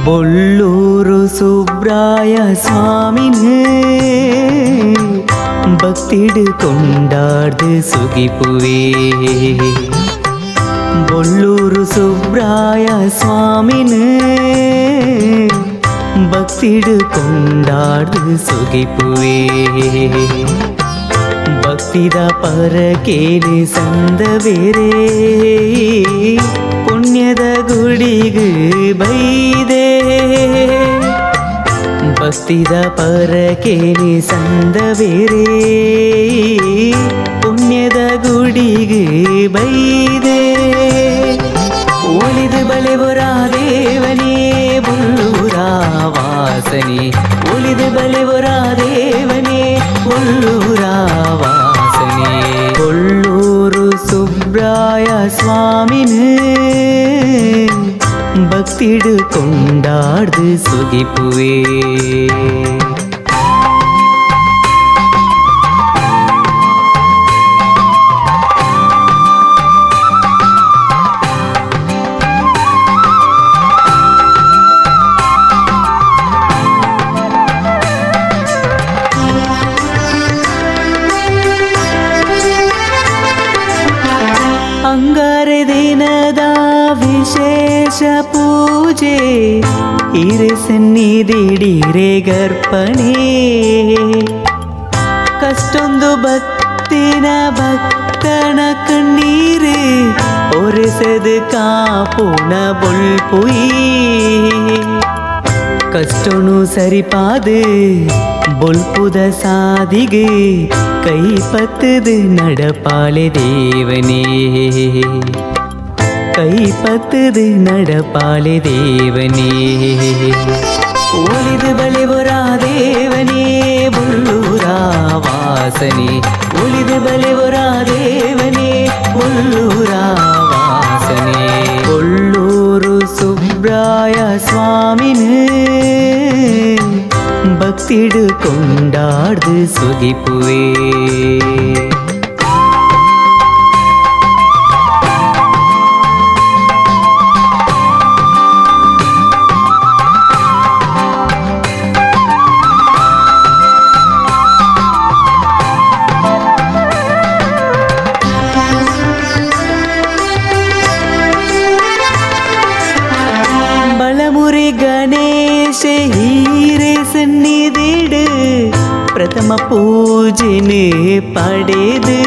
ಬೊಳ್ಳೂರು ಸುಬ್ರಾಯ ಸ್ವಾಮಿನೇ ಭಕ್ತಿಡು ಕೊಂಡಾಡ್ದು ಸುಗಿಪುವೆ. ಬೊಳ್ಳೂರು ಸುಬ್ರಾಯ ಸ್ವಾಮಿನೇ ಭಕ್ತಿಡು ಕೊಂಡಾಡ್ದು ಸುಗಿಪುವೆ. ಭಕ್ತಿದ ಪರಕೇಲಿ ಸಂದ ಬೇರೆ ಪುಣ್ಯದ ಗುಡಿಗೆ ಬೈದೆ. ಭಕ್ತಿದ ಪರಕೇಲಿ ಸಂದ ಬೇರೆ ಪುಣ್ಯದ ಗುಡಿಗೆ ಬೈದೆ. ಒಲಿದು ಬಳೆವರ ದೇವನೇ ಬೊಳ್ಳೂರ ವಾಸನೆ. ಒಲಿದು ಬಳೆವರ ದೇವನೇ ಬೊಳ್ಳೂರ ವಾಸನೆ. ಬೊಳ್ಳೂರು ಸುಬ್ರಾಯ ಸ್ವಾಮಿನೇ ಭಕ್ತಿಡು ಕೊಂಡಾಡ್ದು ಸುಗಿಪುವೆ. ಅಂಗಾರೆ ದಿನದ ವಿಶೇಷ ಪೂಜೆ ಹಿರೆ ಸನ್ನಿಧಿಡಿರೆ ಗರ್ಪಣೆ. ಕಷ್ಟೊಂದು ಭಕ್ತಿನ ಭಕ್ತನ ಕಣ್ಣೀರು ಒರೆಸದು ಕಾಪುಣ ಬೊಳ್ಪುಯಿ. ಕಷ್ಟನು ಸರಿಪಾದು ಬೊಲ್ಪುದ ಸಾದಿಗೆ ಕೈ ಪತ್ತದು நடப்பாலே தேவனே. ಕೈ ಪತ್ತದು நடப்பாலே தேவனே. ಒಲಿದು ಬಳೆವರ ದೇವನೇ ಬೊಳ್ಳೂರ ವಾಸನೆ. ಒಲಿದು ಬಳೆವರ ದೇವನೇ ಬೊಳ್ಳೂರ ವಾಸನೆ. ಬೊಳ್ಳೂರು ಸುಬ್ರಾಯ ಸ್ವಾಮಿನೇ ಭಕ್ತಿಡು ಕೊಂಡಾಡ್ದು ಸುಗಿಪುವೆ. ಬಲಮುರಿ ಗಣೇಶ ಹೀರೆ ಸನ್ನಿಧಿಡು ಪ್ರಥಮ ಪೂಜೆನೆ ಪಡೆದು.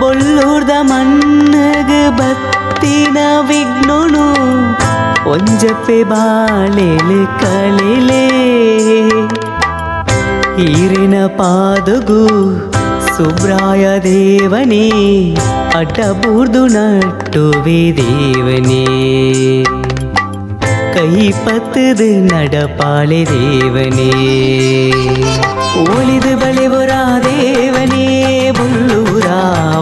ಬೊಳ್ಳೂರ್ದ ಮನ್ನಗ ಭಕ್ತಿನ ವಿಘ್ನನು ಒಂಜಪ್ಪೆ ಬಾಳೆಲೆ ಕಳೆಲೆ. ಹೀರಿನ ಪಾದಗು ಸುಬ್ರಾಯ ದೇವನೇ ಅಡ್ಡಬೂರ್ದು ನಟ್ಟುವೆ ದೇವನೇ. ಕೈ ಪತ್ತದು நடப்பாலே ದೇವನೇ. ಒಲಿದು ಬಳೆವರ ದೇವನೇ ಬೊಳ್ಳೂರ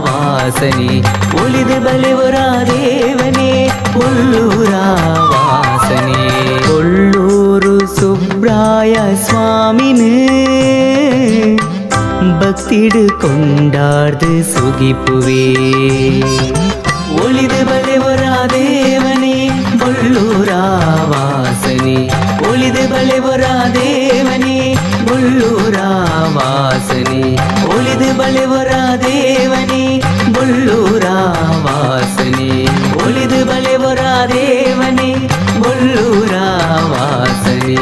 ವಾಸನೆ. ಒಲಿದು ಬಳೆವರ ದೇವನೇ ಬೊಳ್ಳೂರ ವಾಸನೆ. ಬೊಳ್ಳೂರು ಸುಬ್ರಾಯ ಸ್ವಾಮಿನೇ ಭಕ್ತಿಡು ಕೊಂಡಾಡ್ದು ಸುಗಿಪುವೆ. ಒಲಿದು ಬಳೆವರ ದೇವನೇ ಬೊಳ್ಳೂರ ವಾಸನೆ. ಒಲಿದು ಬಳೆವರ ದೇವನೇ ಬೊಳ್ಳೂರ ವಾಸನೆ. ಒಲಿದು ಬಳೆವರ ದೇವನೇ ಬೊಳ್ಳೂರ ವಾಸನೆ. ಒಲಿದು ಬಳೆವರ ದೇವನೇ ಬೊಳ್ಳೂರ ವಾಸನೆ.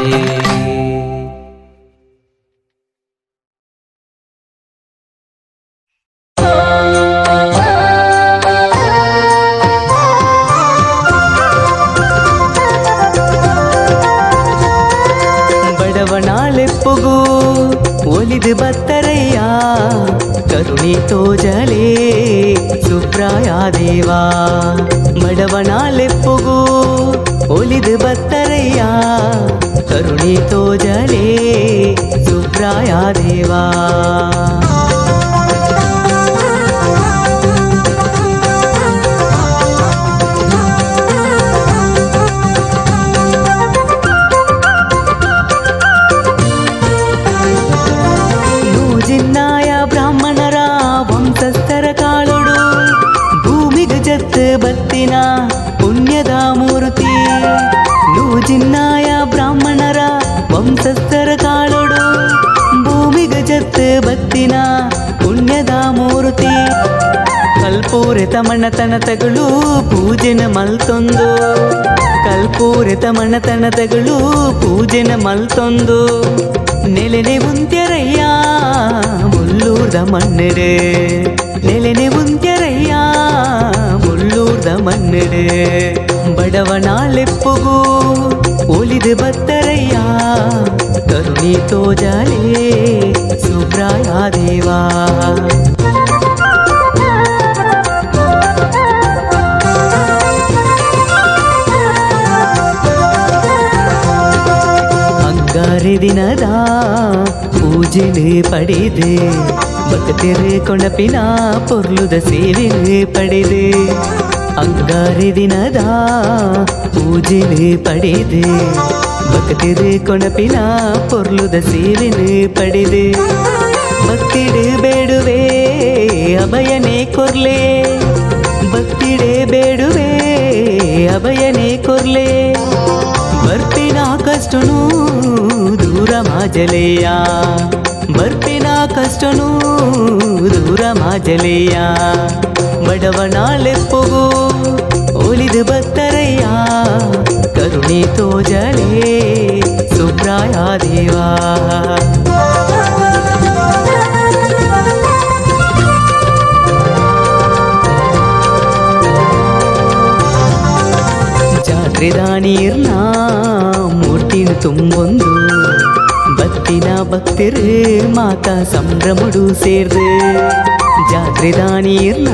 ಬಡವನಾಳೆಪ್ಪುಗೂ ಒಲಿದು ಬತ್ತರಯ್ಯ ಕರುಣಿ ತೋಜಲೇ ಸುಬ್ರಾಯ ದೇವಾ. ಬಡವನಾಳೆಪ್ಪುಗೂ ಒಲಿದು ಬತ್ತರಯ್ಯ ಕರುಣಿ ತೋಜಲೇ ಸುಬ್ರಾಯ ದೇವಾ. ಬತ್ತಿನ ಪುಣ್ಯದ ಮೂರ್ತಿ ಕಲ್ಪೂರಿತ ಮಣ್ಣತನತಗಳು ಪೂಜೆನ ಮಲ್ತೊಂದು ಕಲ್ಪೂರಿತ ಮಣ್ಣತನತಗಳು ಪೂಜೆನ ಮಲ್ತೊಂದು ನೆಲೆನೆ ಉಂತ್ಯರಯ್ಯ ಮುಲ್ಲೂರ್ದ ಮಣ್ಣೆಡೆ ನೆಲೆನೆ ಉಂತ್ಯರಯ್ಯ ಮುಲ್ಲೂರ್ದ ಮಣ್ಣೆಡೆ ಬಡವನಾಳೆಪ್ಪುಗೂ ಒಲಿದು ಬತ್ತರಯ್ಯ ಕರುಣಿ ತೋಜಾಲೆ ಸುಬ್ರಾಯ ದೇವಾ ಅಂಗಾರೆ ದಿನದ ಪೂಜೆನೆ ಪಡೆದೆ ಭಕ್ತರು ಕೊಣಪಿನ ಪೊರ್ಲುದ ಸೇವೆನೆ ಪಡೆದೆ ಅಂಗಾರೆ ದಿನದ ಪೂಜೆನೆ ಪಡೆದೆ ಭಕ್ತರು ಕೊಣಪಿನ ಪೊರ್ಲುದ ಸೇವೆನೆ ಪಡೆದೆ ಭಕ್ತಿಡೆ ಬೇಡುವೆ ಅಭಯನೇ ಕೊರ್ಲೆ ಭಕ್ತಿಡೆ ಬೇಡುವೆ ಅಭಯನೇ ಕೊರ್ಲೆ ಬರ್ಪಿನ ಕಷ್ಟನು ದೂರ ಮಾಜಲೆಯ ಬರ್ಪಿನ ಕಷ್ಟನು ದೂರ ಮಾಜಲೆಯ ಬಡವನಾಳೆಪ್ಪುಗೂ ಒಲಿದು ಬತ್ತರಯ್ಯ ಕರುಣೆ ತೋಜಲೆ ಸುಬ್ರಾಯ ದೇವಾ ಜಾತ್ರೆದ ನೀರ್ನ ಮೂರ್ತಿನ ತುಂಬೊಂದು ಬತ್ತಿನ ಭಕ್ತರು ಮಾತಾ ಸಂಭ್ರಮಡು ಸೇರ್ದು ಜಾತ್ರೆದ ನೀರ್ನ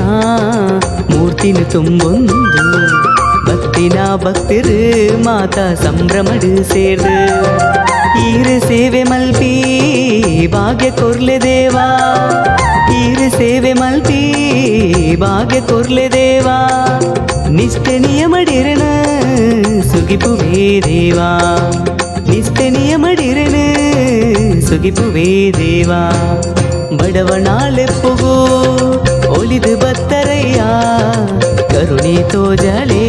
ಮೂರ್ತಿನ ತುಂಬೊಂದು ಬತ್ತಿನ ಭಕ್ತರು ಮಾತಾ ಸಂಭ್ರಮಡು ಸೇರ್ದು ಈರು ಸೇವೆ ಮಲ್ಪಿ ಭಾಗ್ಯ ಕೊರ್ಲೆ ದೇವಾ ಈರು ಸೇವೆ ಮಲ್ಪಿ ಭಾಗ್ಯ ಕೊರ್ಲೆ ದೇವಾ ನಿಷ್ಠೆ ನಿಯಮಡಿರನ ಸುಗಿಪುವೇ ದೇವಾ ನಿಷ್ಠೆ ನಿಯಮಡಿರನ ಸುಗಿಪುವೇ ದೇವಾ ಬಡವನಾಳೆಪ್ಪುಗೂ ಒಲಿದು ಬತ್ತರಯ್ಯ ಕರುಣೆ ತೋಜಲೆ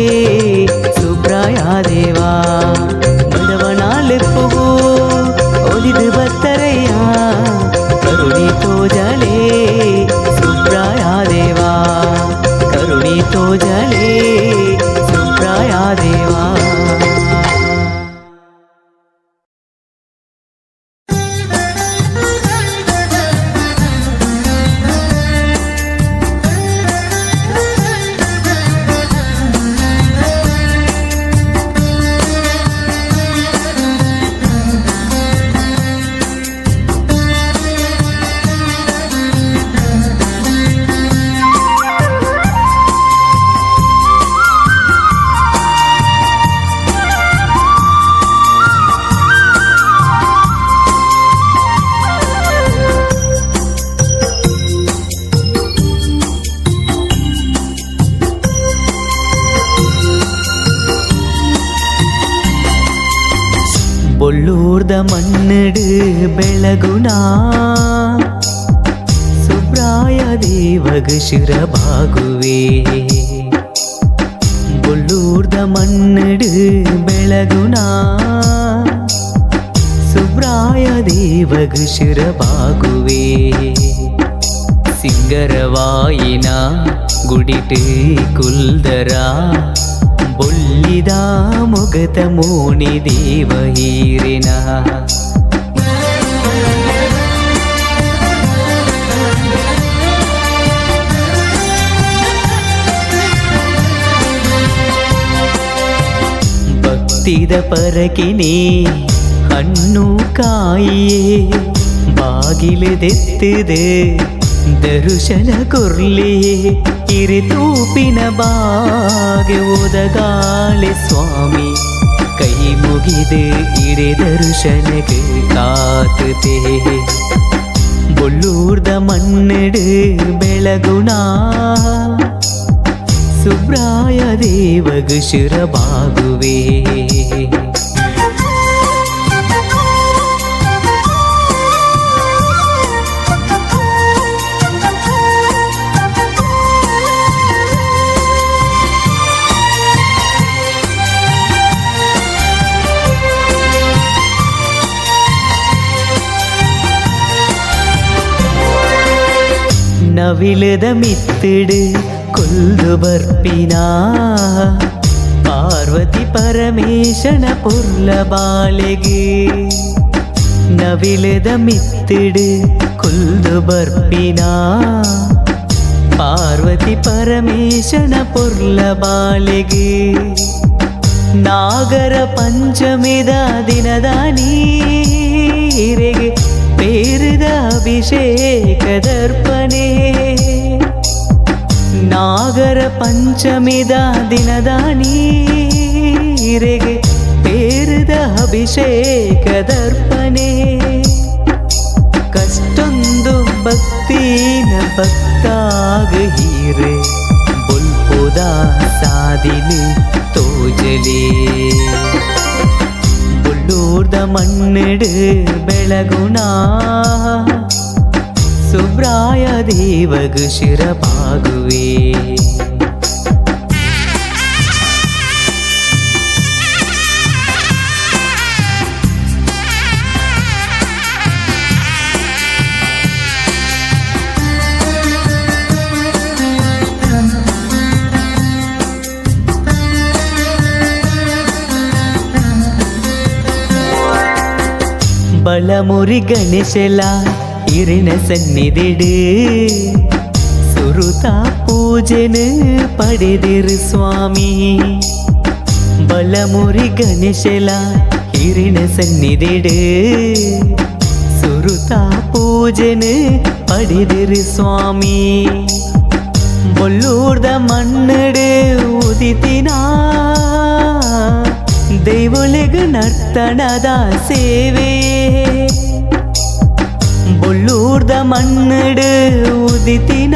ಸುಬ್ರಾಯ ದೇವಾ ಬಡವನಾಳೆಪ್ಪುಗೂ ಒಲಿದು ಬತ್ತರಯ್ಯ ಕರುಣೆ ತೋಜಲೆ ಸುಬ್ರಾಯ ದೇವಾ ಕರುಣೆ ತೋಜಲೆ ಸುಬ್ರಾಯ ದೇವಾ பொல்லூர்த மண்ணடு ಬೆಳಗುನಾ ಸುಬ್ರಾಯ ದೇವಗ ಶಿರಬಾಗುವೆ பொல்லூர்த மண்ணடு ಬೆಳಗುನಾ ಸುಬ್ರಾಯ ದೇವಗ ಶಿರಬಾಗುವೆ ಸಿಂಗರವಾಯಿನ ಗುಡಿಟು ಕುಲ್ದರ ಬೊಲ್ಲಿದ ಮೊಗತ ಮೋಣಿ ದೇವ ಹೀರಿನ ಭಕ್ತಿದ ಪರಕಿನೇ ಹಣ್ಣು ಕಾಯಿಯೇ ಬಾಗಿಲದೆತ್ತಿದೆ ದರ್ಶನ ಕೊರ್ಲಿ ಇರೆ ತೂಪಿನ ಬಾಗೆ ಓದಗಾಳೆ ಸ್ವಾಮಿ ಕೈ ಮುಗಿದೆ ಇರೆ ದರ್ಶನಕ್ಕೆ ಕಾತುತೆ பொல்லூர்த மண்ணடு ಬೆಳಗುನಾ ಸುಬ್ರಾಯ ದೇವಗ ಶಿರಬಾಗುವೆ ನವಿಲದ ಮಿತ್ತಿಡು ಕೊಲ್ದು ಬರ್ಪಿನ ಪಾರ್ವತಿ ಪರಮೇಶನ ಪುರ್ಲ ಬಾಲೆಗೆ ನವಿಲದ ಮಿತ್ತಿಡು ಕೊಲ್ದು ಬರ್ಪಿನ ಪಾರ್ವತಿ ಪರಮೇಶನ ಪುರ್ಲ ಬಾಲೆಗೆ ನಾಗರ ಪಂಚಮಿದ ದಿನದ ನೀರೆಗೆ ಪೇರಿದ ಅಭಿಷೇಕ ದರ್ಪಣೆ ನಾಗರ ಪಂಚಮಿದ ದಿನದ ನೀರೆಗೆ ಪೇರಿದ ಅಭಿಷೇಕ ದರ್ಪಣೆ ಕಷ್ಟೊಂದು ಭಕ್ತಿನ ಭಕ್ತಾಗ ಹೀರೆ ಬೊಲ್ಪುದ ಸಾದಿಲೆ ತೋಜಲೆ ಬುಳ್ಳೂರ್ದ ಮಣ್ಣಿಡು ಬೆಳಗುಣ ಸುಬ್ರಾಯ ದೇವಗು ಶಿರಬಾಗುವೆ ಬಲಮುರಿ ಗಣೇಶಲ ಇರಿನ ಸನ್ನಿಧಿಡು ಸುರುತ ಪೂಜೆನ ಪಡೆದಿರು ಸ್ವಾಮಿ ಬಲಮುರಿ ಗಣೇಶಲ ಇರಿನ ಸನ್ನಿಧಿಡು ಸುರುತ ಪೂಜೆನ ಪಡೆದಿರು ಸ್ವಾಮಿ ಬೊಲ್ಲೂರ್ದ ಮಣ್ಣಡು ಉದಿತಿನ ದೇವೊಲೆಗು ನರ್ತನದ ಸೇವೆ ಬೊಲ್ಲೂರ್ದ ಮಣ್ಣಡು ಉದಿತಿನ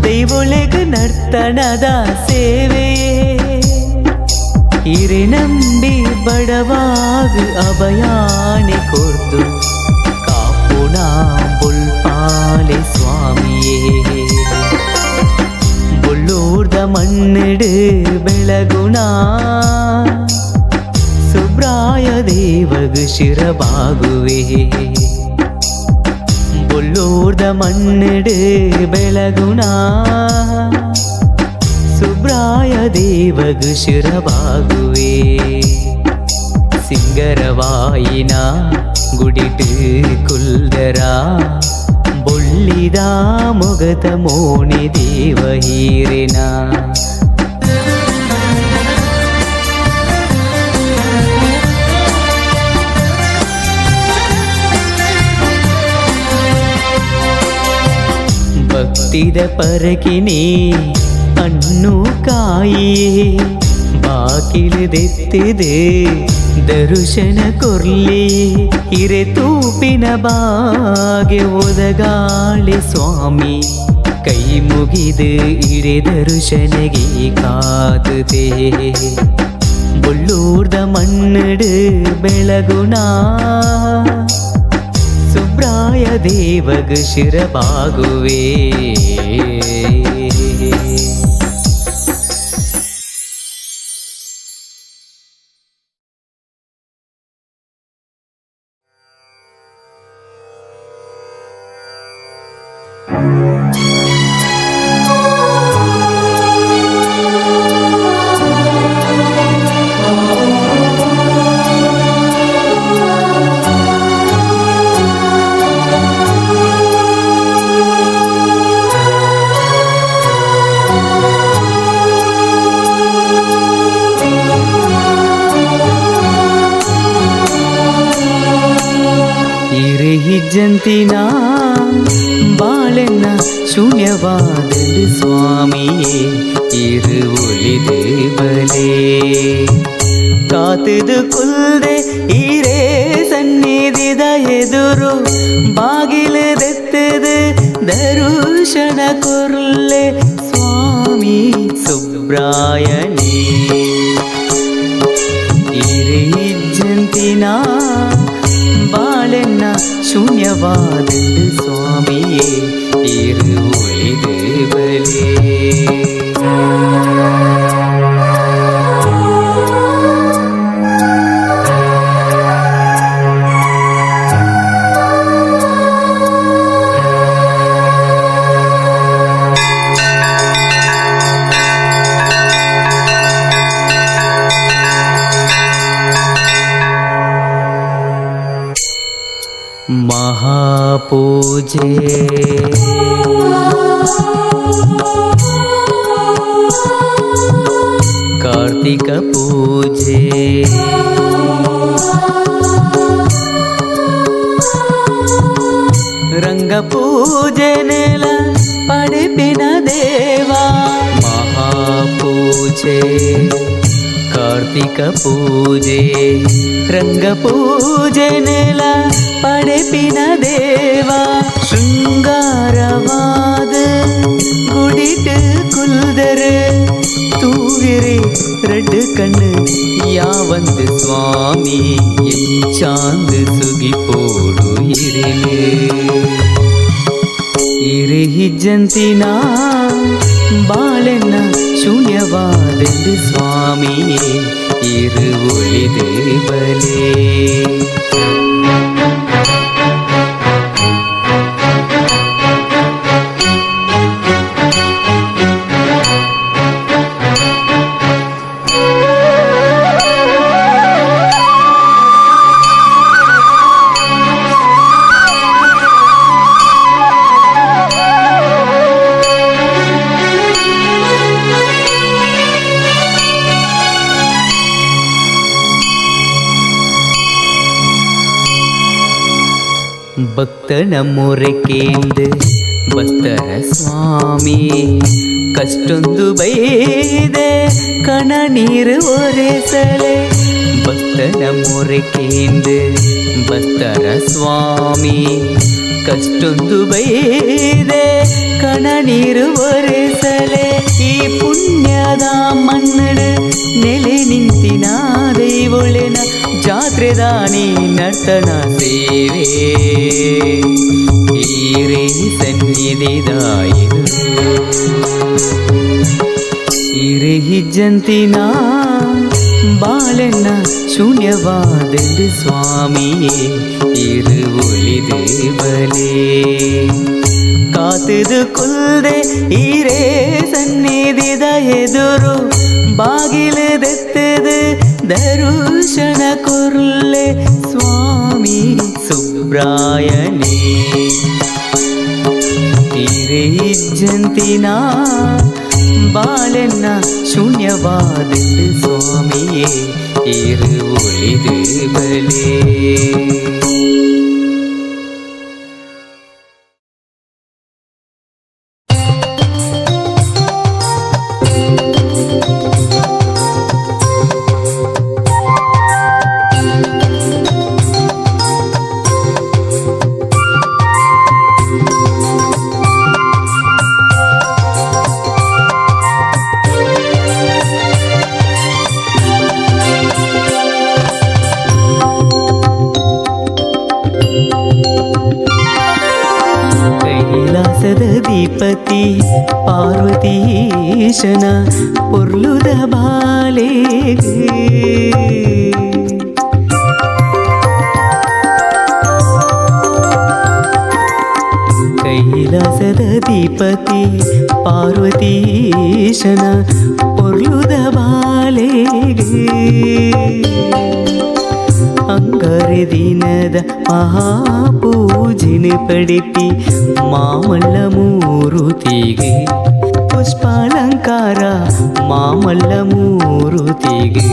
ದೇವೊಲೆಗು ನರ್ತನದ ಸೇವೆ ಹಿರೆ ನಂಬಿ ಬಡವಾಗು ಅಭಯಾನೆ ಕೊರ್ದು ಕಾಪುಣ ಬೊಲ್ಪಾಲೆ ಸ್ವಾಮಿಯೇ ಬೊಲ್ಲೂರ್ದ ಮಣ್ಣಿಡು ಬೆಳಗುಣ ಸುಬ್ರಾಯ ದೇವಗು ಶಿರಬಾಗುವೆ ಬೊಲ್ಲೂರ್ದ ಮಣ್ಣಿಡು ಬೆಳಗುಣ ಸುಬ್ರಾಯ ದೇವಗು ಶಿರಬಾಗುವೆ ಸಿಂಗರವಾಯಿನ ಗುಡಿಟು ಕುಲ್ದರ ಬೊಳ್ಳಿದ ಮೊಗತ ಮೋಣಿ ದೇವ ಹೀರೆನ ಭಕ್ತಿದ ಪರಕಿನೇ ಹಣ್ಣು ಕಾಯಿಯೇ ಬಾಕಿಲಿದೆತ್ತಿದೆ ದರುಶನ ಕೊರ್ಲಿ ಹಿರೆ ತೂಪಿನ ಬಾಗೆ ಒದಗಾಳೆ ಸ್ವಾಮಿ ಕೈ ಮುಗಿದು ಇರೆ ದರುಶನಗೆ ಕಾದುದೆ ಬೊಲ್ಲೂರ್ದ ಮಣ್ಣಡು ಬೆಳಗುಣ ಸುಬ್ರಾಯ ದೇವಗು ಶಿರಬಾಗುವೆ ಜಂತಿನ ಬಾಳೆನ್ನ ಶೂನ್ಯವಾದಳು ಸ್ವಾಮಿಯೇ ಇರು ಒಲಿದು ಬಲೆ ಕಾತದು ಕುಲ್ದೆ ಈರೇ ಸನ್ನಿಧಿದ ಎದುರು ಬಾಗಿಲದೆತ್ತದು ದರುಶನ ಕೊರ್ಲೆ ಸ್ವಾಮಿ ಸುಬ್ರಾಯನೇ ಇರೆ ಜಂತಿನ ಬಾಳೆನ್ನ ಶೂನ್ಯವಾದಳು ಸ್ವಾಮಿಯೇ ಇರು ಒಲಿದು ಬಲೆ ಪೂಜೆ ಕಾರ್ತಿಕ ಪೂಜೆ ರಂಗ ಪೂಜೆ ನೆಲ ಪಡೆಪಿನ ದೇವ ಮಹಾಪೂಜೆ ಕಾರ್ತಿಕ ಪೂಜೆ ರಂಗ ಪೂಜೆ ನೆಲ ಪಡೆಪಿನ ದೇವ ಶೃಂಗಾರವಾದ ಗುಡಿಟ್ ಕುಲ್ದರ ತೂವಿರೆ ரெண்டு கண்ணு யாவந்து சுவாமி எஞ்சாந்து சுகி போடு இரிலே ಇರಿಹಿಜ್ಜಂತಿನ ಬಾಳೆನ್ನ ಶೂನ್ಯವಾದೆಂದು ಸ್ವಾಮಿಯೇ ಇರು ಒಳಿದೆ ಬಲೆ ಭಕ್ತನ ಮೊರೆಕೇಂದು ಭಕ್ತರ ಸ್ವಾಮಿ ಕಷ್ಟೊಂದು ಬೈದೆ ಕಣ ನೀರು ಒರೆಸಲೆ ಭಕ್ತನ ಮೊರೆಕೇಂದು ಭಕ್ತರ ಸ್ವಾಮಿ ಕಷ್ಟೊಂದು ಬೈದೆ ಕಣ ನೀರು ಒರೆಸಲೆ ಈ ಪುಣ್ಯದ ಮನ್ನಡ ನೆಲೆ ನಿಂತಿನ ದೈವೊಳೆನ ಜಾತ್ರೆದಾನಿ ನರ್ತನ ಸೇವೆ ಈರೇ ಸನ್ನಿಧಿದಾಯಿದು ಇರಿಹಿಜ್ಜಂತಿನ ಬಾಳೆನ್ನ ಶೂನ್ಯವಾದೆಂದು ಸ್ವಾಮಿಯೇ ಇರು ಒಳಿದೆ ಬಲೆ ಕಾತದು ಕುಲ್ದೆ ಈರೇ ಸನ್ನಿಧಿದ ಎದುರು ಬಾಗಿಲದೆತ್ತದು ದರುಶನ ಕೊರ್ಲೆ ಸ್ವಾಮಿ ಸುಬ್ರಾಯನೇ ಇರಿಹಿಜ್ಜಂತಿನ ಬಾಳೆನ್ನ ಶೂನ್ಯವಾದೆಂದು ಸ್ವಾಮಿಯೇ ಇರು ಒಳಿದೆ ಬಲೆ ದೀಪತಿ ಪಾರ್ವತೀಶನ ಪೊರ್ಲುದ ಬಾಲೆಗೆ ಕೈಲಾಸದ ದೀಪತಿ ಪಾರ್ವತೀಶನ ಪೊರ್ಲುದ ಬಾಲೆಗೆ ಅಂಗರೆ ದಿನದ ಮಹಾಪೂಜಿನ ಪಡಿಪಿ ಮಾಮಲ್ಲ ಮೂರುತಿಗೆ ಪುಷ್ಪಾಲಂಕಾರ ಮಾಮಲ್ಲ ಮೂರುತಿಗೆ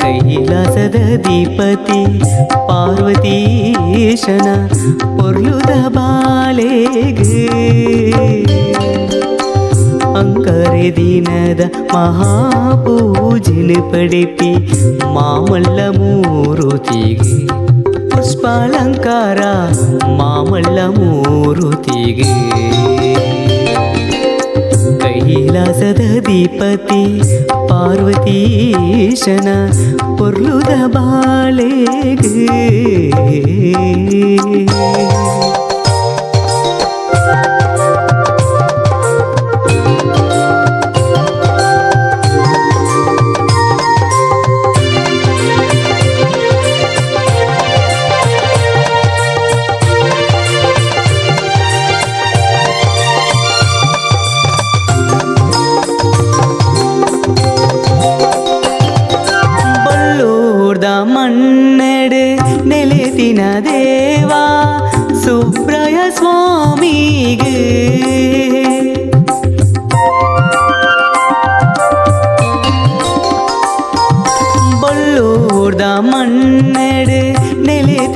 ಕೈಲಾಸದ ದೀಪತಿ ಪಾರ್ವತೀಶನ ಪೊರ್ಲುದ ಬಾಲೆಗೆ ಅಂಕರೆ ದಿನದ ಮಹಾಪೂಜಿನ ಪಡಿಪಿ ಮಾಮಲ್ಲ ಮೂರುತಿಗೆ ಪುಷ್ಪಾಲಂಕಾರ ಮಾಮಲ್ಲ ಮೂರುತಿಗೆ ಕೈಲಾಸದ ದೀಪತಿ ಪಾರ್ವತೀಶನ ಪೊರ್ಲುದ ಬಾಲೆಗೆ ಮಣ್ಣೆಡೆ ನೆಲೆತಿನ ದೇವಾ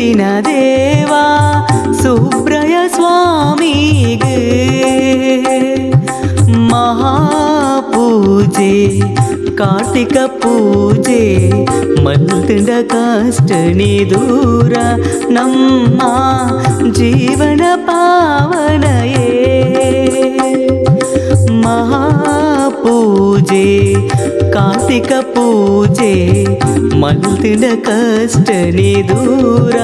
ಮುತ್ತಿನ ದೇವ ಸುಬ್ರಯ ಸ್ವಾಮಿಗೆ ಮಹಾಪೂಜೆ ಕಾರ್ತಿಕ ಪೂಜೆ ಮಲ್ತಿಂದ ಕಷ್ಟನಿ ದೂರ ನಮ್ಮ ಜೀವನ ಪಾವನಯೇ ಮಹಾಪೂಜೆ ಕಾರ್ತಿಕ ಪೂಜೆ ಮಲ್ತಿಂದ ಕಷ್ಟನಿ ದೂರ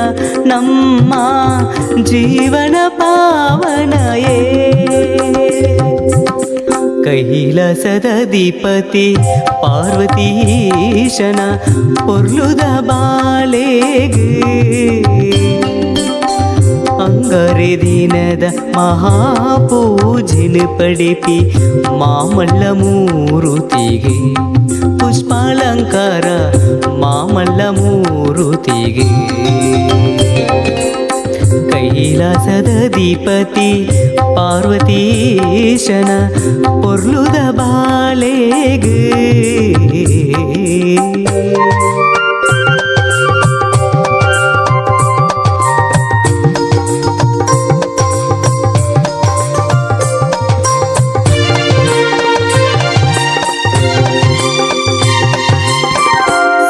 ನಮ್ಮ ಜೀವನ ಪಾವನಯೇ ಕೈಲಾಸದಧಿಪತಿ ಪಾರ್ವತೀಶನ ಪೊರ್ಲುದ ಬಾಲೆಗೆ ಅಂಗರೆ ದಿನದ ಮಹಾಪೂಜೆನ ಪಡೆಪಿ ಮಾಮಲ್ಲ ಮೂರುತಿಗೆ ಪುಷ್ಪಾಲಂಕಾರ ಮಾಮಲ್ಲ ಮೂರುತಿಗೆ ಕೈಲಾಸದಧಿಪತಿ ಪಾರ್ವತೀಶನ ಪೊರ್ಲುದ ಬಾಲೆಗೆ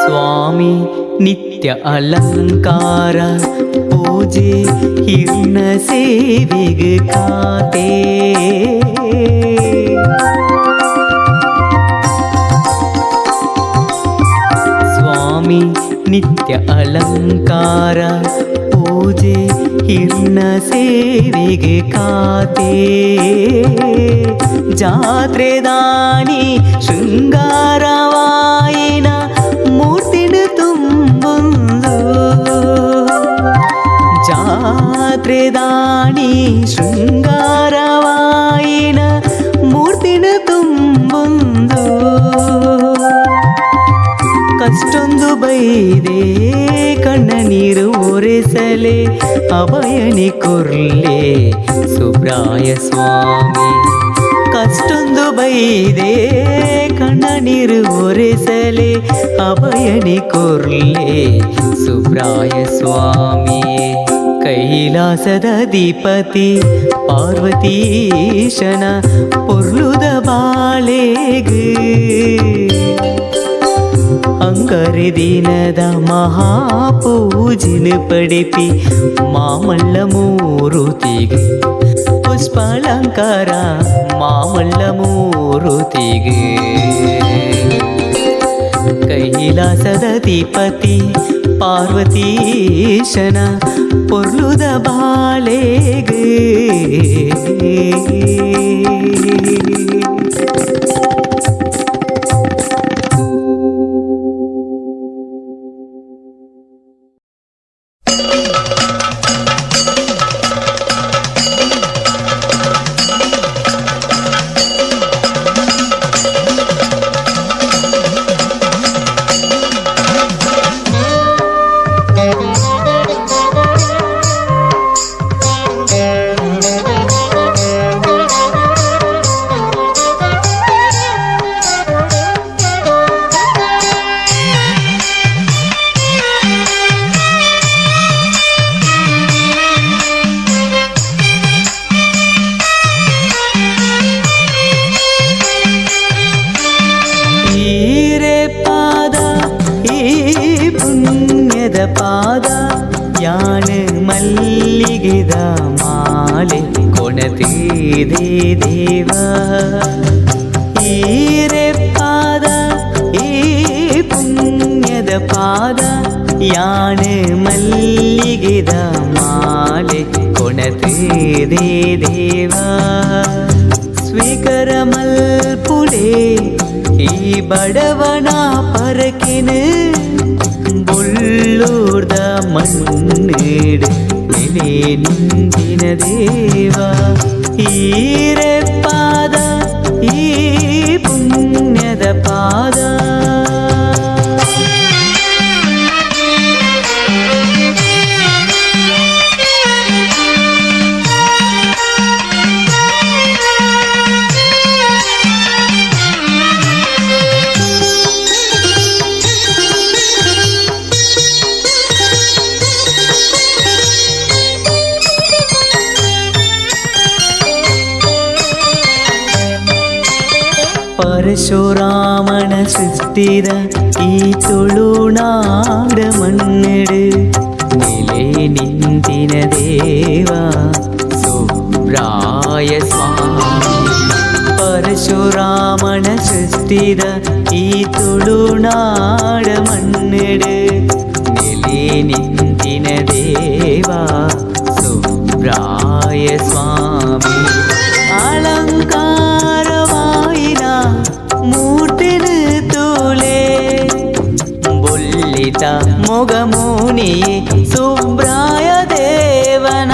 ಸ್ವಾಮಿ ನಿತ್ಯ ಅಲಂಕಾರ ಪೂಜೆ ಹಿರ್ನ ಸೇವೆಗೆ ಖಾತೆ ಸ್ವಾಮಿ ನಿತ್ಯ ಅಲಂಕಾರ ಪೂಜೆ ಹಿರ್ನ ಸೇವೆಗೆ ಖಾತೆ ಜಾತ್ರೆ ದಾನಿ ಶೃಂಗಾರವಾಯಿನ ಮೂರ್ತಿನ ತುಂಬೊಂದು ಜಾತ್ರೆ ದಾನಿ ಶೃಂಗಾರವಾಯಿನ ಮೂರ್ತಿನ ತುಂಬೊಂದು ಕಷ್ಟೊಂದು ಬೈದೆ ಕಣ್ಣ ನೀರು ಒರೆಸಲೆ ಅಭಯನಿ ಕೊರ್ಲೆ ಸುಬ್ರಾಯ ಸ್ವಾಮಿ ಕಷ್ಟೊಂದು ಬೈದೆ ಕಣ್ಣ ನೀರು ಒರೆಸಲೆ ಅಭಯನಿ ಕೊರ್ಲೆ ಸುಬ್ರಾಯ ಸ್ವಾಮಿ ಕೈಲಾಸದಧಿಪತಿ ಪಾರ್ವತೀಶನ ಪೊರ್ಲುದ ಬಾಲೆಗೆ ಅಂಗರೆ ದಿನದ ಮಹಾಪೂಜೆನ ಪಡೆಪಿ ಮಾಮಲ್ಲ ಮೂರುತಿಗೆ ಪುಷ್ಪಾಲಂಕಾರ ಮಾಮಲ್ಲ ಮೂರುತಿಗೆ ಕೈಲಾಸದಧಿಪತಿ ಪಾರ್ವತೀಶನ ಪೊರ್ಲುದ ಬಾಲೆಗೆ ಪಾದ ಯಾನ ಮಲ್ಲಿಗೆದ ಮಾಲೆ ಕೊಣತಿದೆ ದೇವ ಈರೆ ಪಾದ ಈ ಪುಣ್ಯದ ಪಾದ ಯಾನ ಮಲ್ಲಿಗೆದ ಮಾಲೆ ಕೊಣತಿದೆ ದೇವ ಸ್ವೀಕರ ಮಲ್ಪುಡೆ ಈ ಬಡವನ ಪರಕಿನ ಬೊಳ್ಳೂರ್ದ ಮಣ್ಣೇಡು ನೆಲೆ ನಿಂದಿನ ದೇವ ಈರೆ ಪಾದ ಈ ಪುಣ್ಯದ ಪಾದ ಪರಶುರಾಮನ ಸೃಷ್ಟಿದ ಈ ತುಳುನಾಡ ಮಣ್ಣೆಡು ನೆಲೆ ನಿಂತಿನ ದೇವ ಸುಬ್ರಾಯ ಸ್ವಾಮಿ. ಪರಶುರಾಮನ ಸೃಷ್ಟಿದ ಈ ತುಳುನಾಡ ಮಣ್ಣೆಡು ನೆಲೆ ನಿಂತಿನ ದೇವ ಸುಬ್ರಾಯ ಸ್ವಾಮಿ. ಅಲಂಕಾರವಾಯಿನ ಮೂರ್ತಿನು ತೂಲೆ ಬೊಲ್ಲಿತ ಮೊಗಮೂನಿ ಸುಬ್ರಾಯ ದೇವನ.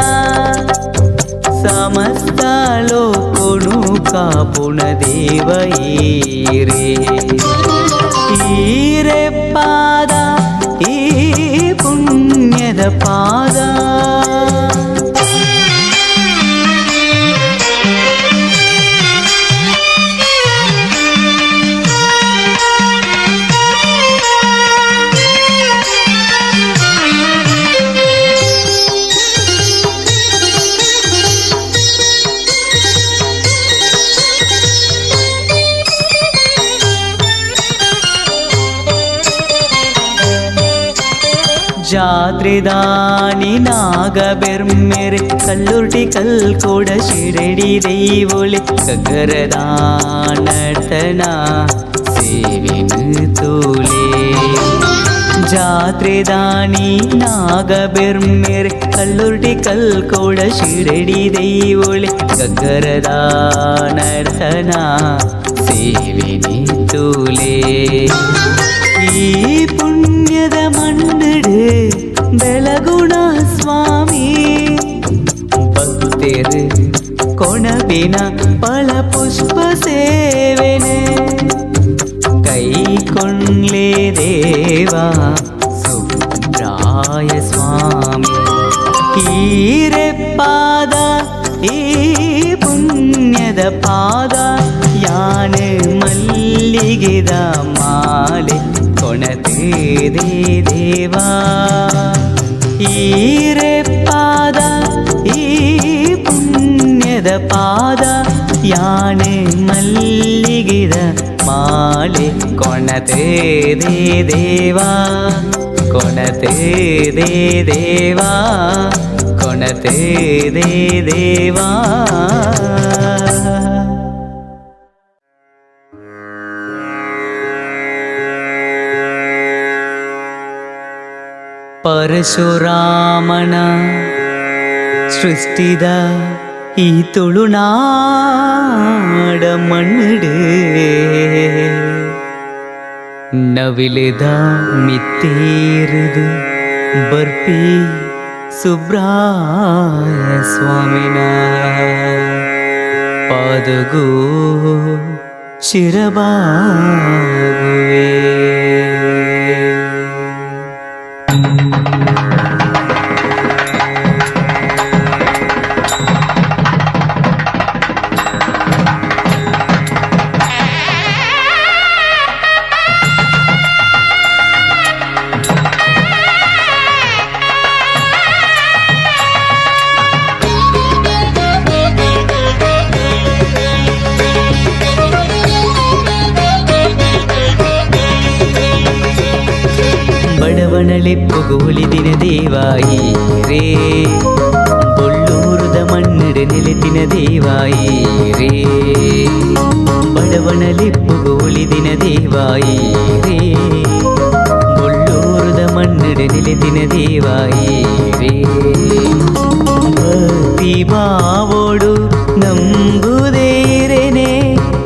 ಸಮಸ್ತ ಲೋಕನು ಕಾಪುಣ ದೇವ ಈರೆ ಪಾದ ಈ ಪುಣ್ಯದ ಪಾದ. ಜಾತ್ರೆದಾನಿ ನಾಗಬೆರ್ಮೆರೆ ಕಲ್ಲುರ್ಟಿ ಕಲ್ಕೋಡ ಶಿರಡಿ ದೈವೊಳಿ ಕಗ್ಗರದಾನರ್ತನ ಸೇವೆನು ತೂಲೆ. ಜಾತ್ರೆದಾನಿ ನಾಗಬೆರ್ಮೆರೆ ಕಲ್ಲುರ್ಟಿ ಕಲ್ಕೋಡ ಶಿರಡಿ ದೈವೊಳಿ ಕಗ್ಗರದಾನರ್ತನ ಸೇವೆನಿ ತೂಲೆ. ಈ ಪುಣ್ಯದ ಮಣ್ಣಡು ಬೆಳಗುಣ ಸ್ವಾಮಿ ಭಕ್ತರು ಕೊಣಬಿನ ಫಲ ಪುಷ್ಪ ಸೇವೆನೆ ಕೈ ಕೊಂಡ್ಲೆ ದೇವ ಸುಬ್ರಾಯ ಸ್ವಾಮಿ. ಈರೆ ಪಾದ ಈ ಪುಣ್ಯದ ಪಾದ ಯಾನೆ ಮಲ್ಲಿಗೆದ ಮಾಲೆ ಕೊಣತೇದೆ ದೇವಾ. ಈರೆ ಪಾದ ಈ ಪುಣ್ಯದ ಪಾದ ಯಾನೆ ಮಲ್ಲಿಗೆದ ಮಾಲೆ ಕೊಣತೇದೆ ದೇವಾ. ಕೊಣತೇದೆ ದೇವಾ ಕೊಣತೇದೆ ದೇವಾ. ಪರಶುರಾಮನ ಸೃಷ್ಟಿದ ಈ ತುಳುನಾಡ ಮಣ್ಣಡು ನವಿಲಿದ ಮಿತ್ತೇರಿದು ಬರ್ಪಿ ಸುಬ್ರಾಯ ಸ್ವಾಮಿನ ಪಾದಗೂ ಶಿರಬಾಗುವೆ. ಬಡವಣಲೆಪ್ಪುಗೋಲಿದಿನ ದೇವಾಯಿ ರೇ ಬೊಳ್ಳೂರುದ ಮಣ್ಣಡು ನೆಲೆತಿನ ದೇವಾಯಿ ರೇ. ಬಡವಣಲೆಪ್ಪುಗೋಲಿದಿನ ದೇವಾಯಿ ರೇ ಬೊಳ್ಳೂರುದ ಮಣ್ಣಡು ನೆಲೆತಿನ ದೇವಾಯಿ ರೇ. ಭಕ್ತಿ ಭಾವೋಡು ನಂಬುದೇರೆನೆ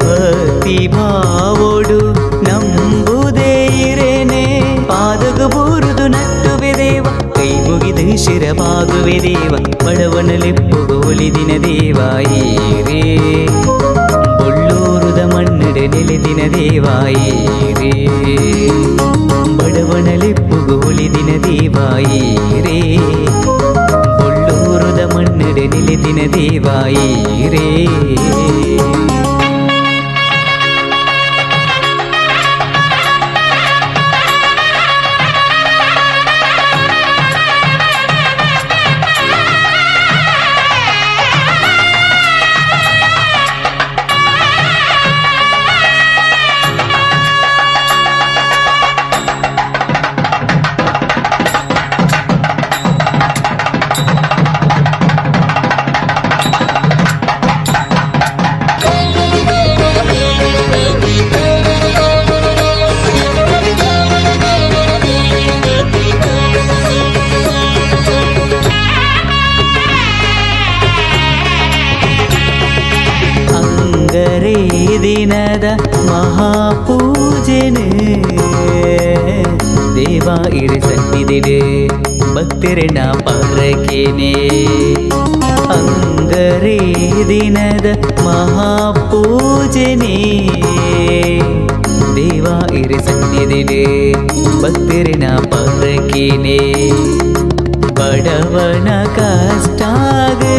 ಭಕ್ತಿ ಭಾವೋಡು ನಂಬುದೇರೆನೆ ಪಾದಗು ಬೂರುದು ನಟ್ಟುವೆ ದೇವ ಕೈ ಮುಗಿದು ಶಿರಬಾಗುವೆ ದೇವ. ಬಡವನಲೆಪ್ಪುಗೋಲಿದಿನ ದೇವಾಯಿ ರೇ ಬೊಳ್ಳೂರುದ ಮಣ್ಣಡು ನೆಲೆದಿನ ದೇವಾಯಿ ರೇ. ಬಡವನಲೆಪ್ಪುಗೋಲಿದಿನ ದೇವಾಯಿ ರೇ ಬೊಳ್ಳೂರುದ ಮಣ್ಣಡು ನೆಲೆದಿನ ದೇವಾಯಿ ರೇ. ದೇವಾ ಇರೆ ಸನ್ನಿಧಿಡೆ ಭಕ್ತರನ ಪರಕೇನೆ ಅಂಗರೇ ದಿನದ ಮಹಾಪೂಜನೆ ದೇವಾ ಇರೆ ಸನ್ನಿಧಿಡೆ ಭಕ್ತರನ ಪರಕೇನೆ ಬಡವನ ಕಷ್ಟಾಗೆ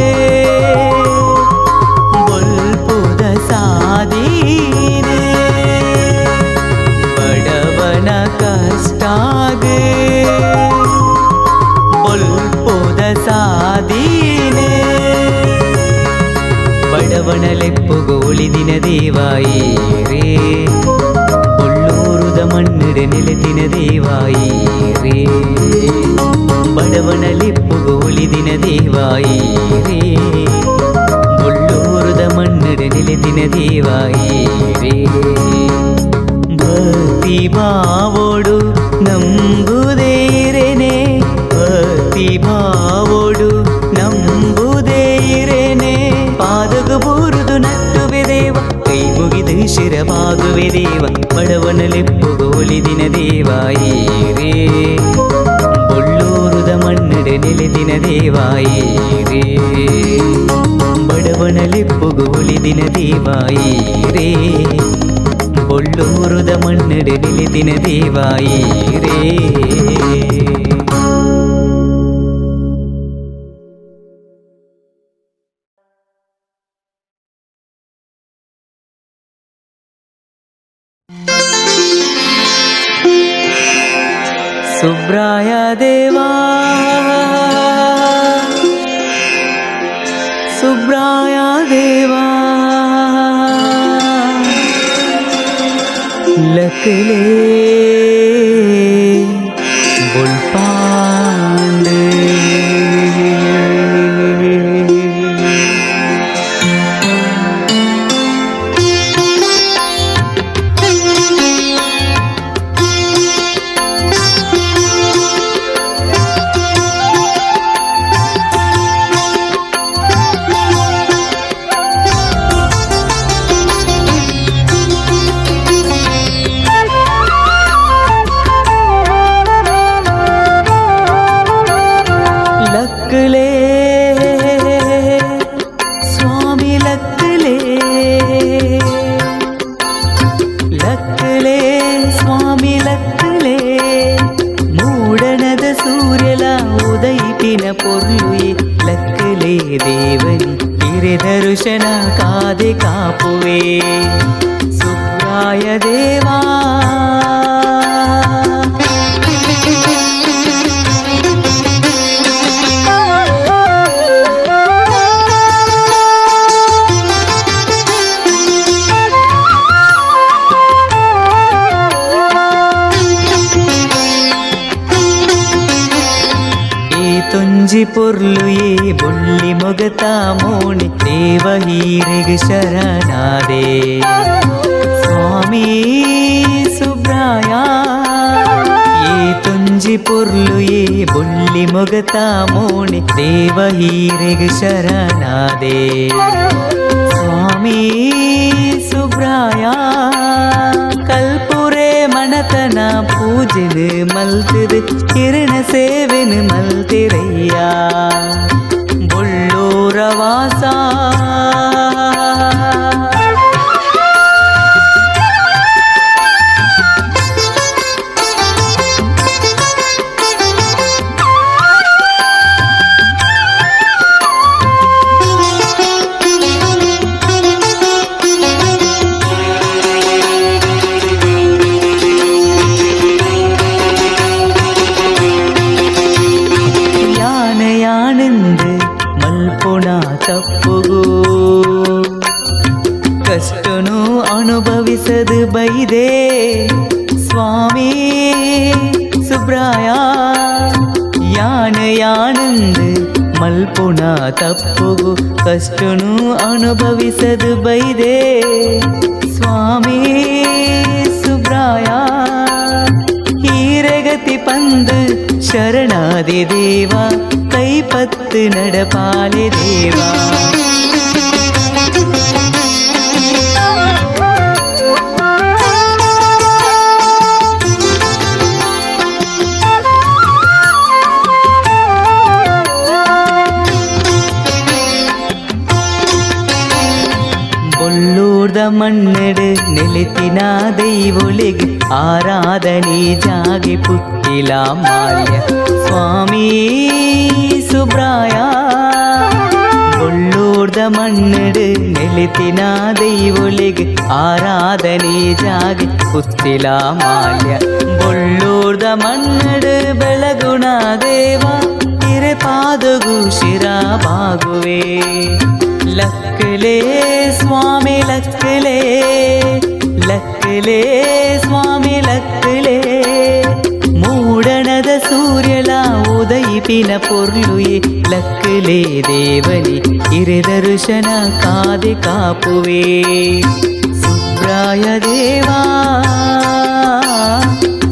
ಬೊಲ್ಪುದ ಸಾದೀನೆ ಬಡವನ ಕಷ್ಟಾಗೆ ಬೊಲ್ಪುದ ಸಾದೀನೆ ಬಡವನ ಲೆಪ್ಪುಗೋಳಿದಿನ ದೇವಾಯೀರೇ ಉಳ್ಳೂರುದ ಮಣ್ಣಿಡೆ ನೆಲೆದಿನ ದೇವಾಯೀರೇ ಬಡವನ ಲಿಪ್ಪುಗೋಳಿದಿನ ದೇವಾಯೀರೇ ಉಳ್ಳೂರುದ ಮಣ್ಣಿಡೆ ನೆಲೆದಿನ ದೇವಾಯೀರೇ ಭಕ್ತಿ ಭಾವೋಡು ನಂಬುದೇರೆನೆ ಭಕ್ತಿ ಭಾವೋಡು ನಂಬುದೇರೆನೆ ಪಾದಗ ಬೂರುದು ನಟ್ಟುವೆ ದೇವ ಕೈ ಮುಗಿದು ಶಿರವಾಗುವೆ ದೇವ ಬಡವನ ಲೆಪ್ಪುಗೋಳಿದಿನ ದೇವಾಯೀರೇ ಬೊಳ್ಳೂರುದ ಮಣ್ಣಡೆ ನೆಲೆದಿನ ದೇವಾಯೀರೇ ಬಡವನ ಲೆಪ್ಪುಗೋಳಿದಿನ ದೇವಾಯೀರೇ ಬೊಳ್ಳೂರುದ ಮಣ್ಣಡೆ ನೆಲೆದಿನ ದೇವಾಯೀರೇ ಸುಬ್ರಾಯ ದೇವಾ ಸುಬ್ರಾಯ ದೇವಾ ಲಕಲೆ ಬೊಲ್ಪಾಂಡೆ ಲಕ್ಕಲೆ ಸ್ವಾಮಿ ಲಕ್ಕಲೆ ಲಕ್ಕಲೆ ಸ್ವಾಮಿ ಲಕ್ಕಲೆ ಮೂಡಣದ ಸೂರ್ಯಲ ಉದಯಿಪಿನ ಪೊರ್ಲುಯೆ ಲಕ್ಕಲೆ ದೇವನಿ ಹಿರೆ ದರ್ಶನ ಕಾದೆ ಕಾಪುವೆ ಸುಬ್ರಾಯ ದೇವಾ ತುಂಜಿ ಪೊರ್ಲುಯೇ ಬೊಳ್ಳಿ ಮೊಗತ ಮೋಣಿ ದೇವ ಹೀರೆಗೆ ಶರಣಾದೆ ಸ್ವಾಮಿ ಸುಬ್ರಾಯ ಏ ತುಂಜಿ ಪೊರ್ಲುಯೇ ಬೊಳ್ಳಿ ಮೊಗತ ಮೋಣಿ ದೇವ ಹೀರೆಗೆ ಶರಣಾದೆ ಸ್ವಾಮಿ ಸುಬ್ರಾಯ ಕಲ್ಪುರೆ ಮಣತನ ಪೂಜೆನ ಮಲ್ತಿದೆ ಕಿರಣ ಸೇವೆನ ಮಲ್ತಿರಯ್ಯ ಬೊಳ್ಳೂರ ವಾಸ ತಪ್ಪುಗೂ ಕಷ್ಟನು ಅನುಭವಿಸದು ಬೈದೆ ಸ್ವಾಮಿ ಸುಬ್ರಾಯ ಯಾನಂದ್ ಮಲ್ಪುಣ ತಪ್ಪುಗೂ ಕಷ್ಟನು ಅನುಭವಿಸದು ಬೈದೆ ಸ್ವಾಮಿ ಸುಬ್ರಾಯ ಹೀರೆಗತಿ ಪಂದು ಶರಣಾದಿ ದೇವ ಕೈಪತ್ತು ನಡಪಾಲೆ ದೇವಾ మన్నడు నెలితిన దైవులిగి ఆరాధని జాగి పుట్టిలా మాల్య స్వామి సుబ్రాయ ಬೊಳ್ಳೂರ್ದ ಮಣ್ಣಡು ನೆಲಿತಿನ ದೈವುಲಿಗೆ ಆರಾಧನೆ ಜಾಗಿ ಪುತ್ತಿಲ ಮಾಲ್ಯ ಬೊಳ್ಳೂರ್ದ ಮಣ್ಣಡು ಬೆಳಗುಣ ದೇವ ಹಿರೆ ಪಾದಗು ಶಿರಬಾಗುವೆ ಲಕ್ಕಲೆ ಸ್ವಾಮಿ ಲಕ್ಕಲೆ ಲಕ್ಕಲೆ ಸ್ವಾಮಿ ಲಕ್ಕಲೆ ಮೂಡಣದ ಸೂರ್ಯಲ ಉದಯಿಪಿನ ಪೊರ್ಲುಯೆ ಲಕ್ಕಲೆ ದೇವನಿ ಹಿರೆ ದರ್ಶನ ಕಾದೆ ಕಾಪುವೆ ಸುಬ್ರಾಯ ದೇವಾ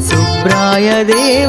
ಸುಬ್ರಾಯ ದೇವ